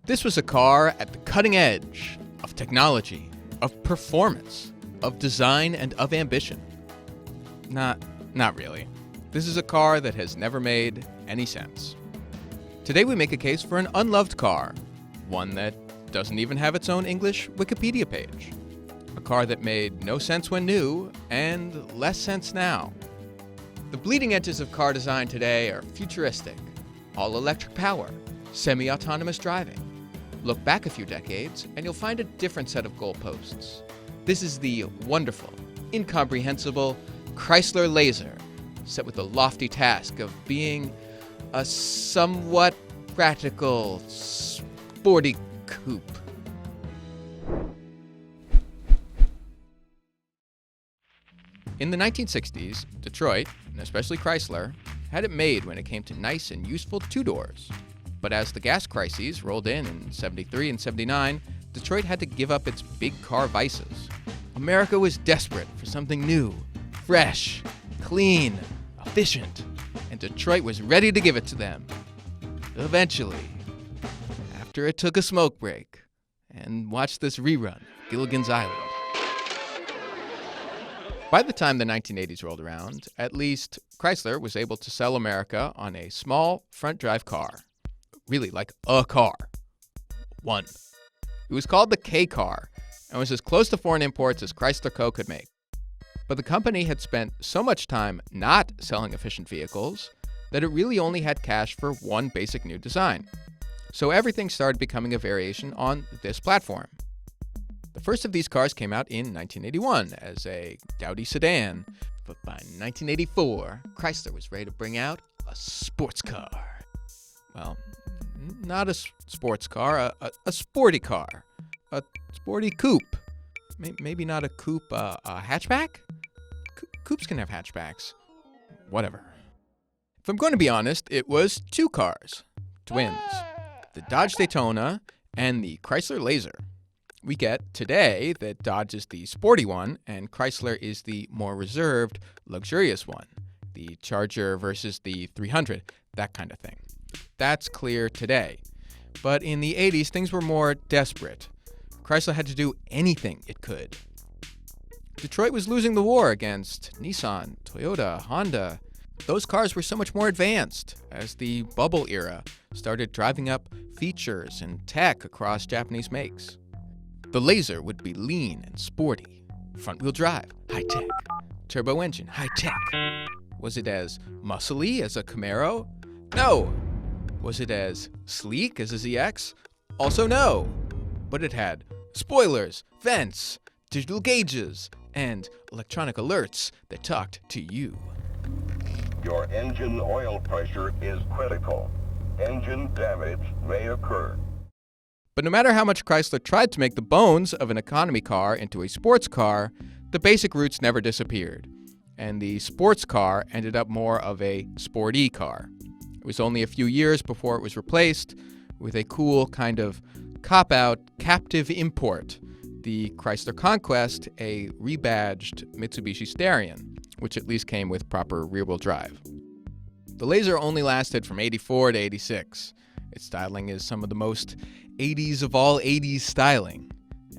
This was a car at the cutting edge of technology, of performance, of design, and of ambition. Not really. This is a car that has never made any sense. Today we make a case for an unloved car, one that doesn't even have its own English Wikipedia page. A car that made no sense when new and less sense now. The bleeding edges of car design today are futuristic, all-electric power, semi-autonomous driving. Look back a few decades and you'll find a different set of goalposts. This is the wonderful, incomprehensible Chrysler Laser, set with the lofty task of being a somewhat practical, sporty coupe. In the 1960s, Detroit, and especially Chrysler, had it made when it came to nice and useful two-doors. But as the gas crises rolled in 73 and 79, Detroit had to give up its big car vices. America was desperate for something new, fresh, clean, efficient, and Detroit was ready to give it to them. Eventually, after it took a smoke break, and watched this rerun, Gilligan's Island. By the time the 1980s rolled around, at least Chrysler was able to sell America on a small front-drive car. Really, like a car. One. It was called the K car and was as close to foreign imports as Chrysler Co. could make. But the company had spent so much time not selling efficient vehicles that it really only had cash for one basic new design. So everything started becoming a variation on this platform. The first of these cars came out in 1981 as a dowdy sedan, but by 1984, Chrysler was ready to bring out a sports car. Well, not a sports car, a sporty car, a sporty coupe. Maybe not a coupe, a hatchback? Coupes can have hatchbacks. Whatever. If I'm going to be honest, it was two cars, twins, the Dodge Daytona and the Chrysler Laser. We get today that Dodge is the sporty one and Chrysler is the more reserved, luxurious one. The Charger versus the 300, that kind of thing. That's clear today. But in the 80s, things were more desperate. Chrysler had to do anything it could. Detroit was losing the war against Nissan, Toyota, Honda. Those cars were so much more advanced as the bubble era started driving up features and tech across Japanese makes. The Laser would be lean and sporty, front-wheel drive, high-tech, turbo engine, high-tech. Was it as muscly as a Camaro? No. Was it as sleek as a ZX? Also no. But it had spoilers, vents, digital gauges, and electronic alerts that talked to you. Your engine oil pressure is critical. Engine damage may occur. But no matter how much Chrysler tried to make the bones of an economy car into a sports car, the basic roots never disappeared, and the sports car ended up more of a sporty car. It was only a few years before it was replaced with a cool kind of cop-out captive import, the Chrysler Conquest, a rebadged Mitsubishi Starion, which at least came with proper rear-wheel drive. The Laser only lasted from 84 to 86. Its styling is some of the most 80s of all 80s styling.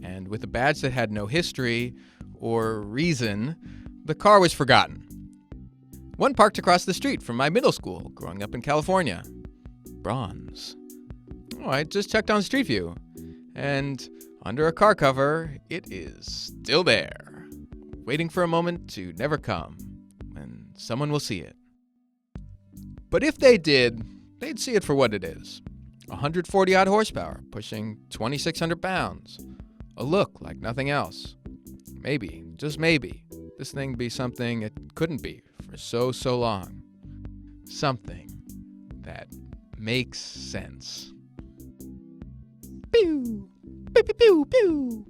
And with a badge that had no history or reason, the car was forgotten. One parked across the street from my middle school growing up in California. Bronze. Oh, I just checked on Street View. And under a car cover, it is still there, waiting for a moment to never come, when someone will see it. But if they did, they'd see it for what it is. 140-odd horsepower, pushing 2,600 pounds. A look like nothing else. Maybe, just maybe, this thing be something it couldn't be for so long. Something that makes sense. Pew! Pew, pew, pew, pew!